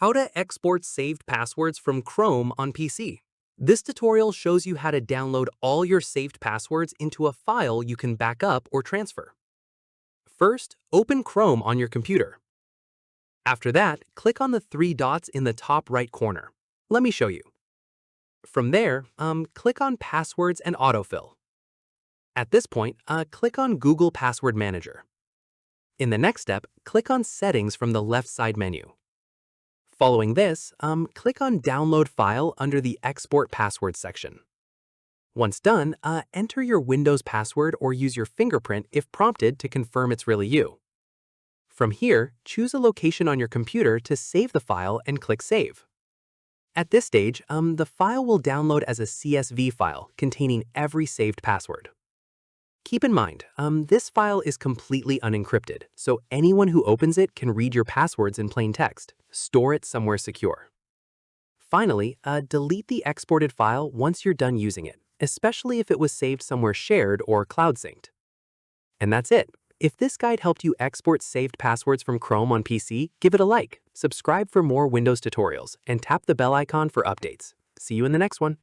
How to export saved passwords from Chrome on PC. This tutorial shows you how to download all your saved passwords into a file you can back up or transfer. First, open Chrome on your computer. After that, click on the three dots in the top right corner. Let me show you. From there, click on Passwords and Autofill. At this point, click on Google Password Manager. In the next step, click on Settings from the left side menu. Following this, click on Download File under the Export Password section. Once done, enter your Windows password or use your fingerprint if prompted to confirm it's really you. From here, choose a location on your computer to save the file and click Save. At this stage, the file will download as a CSV file containing every saved password. Keep in mind, this file is completely unencrypted, so anyone who opens it can read your passwords in plain text. Store it somewhere secure. Finally, delete the exported file once you're done using it, especially if it was saved somewhere shared or cloud synced. And that's it. If this guide helped you export saved passwords from Chrome on PC, give it a like, subscribe for more Windows tutorials, and tap the bell icon for updates. See you in the next one.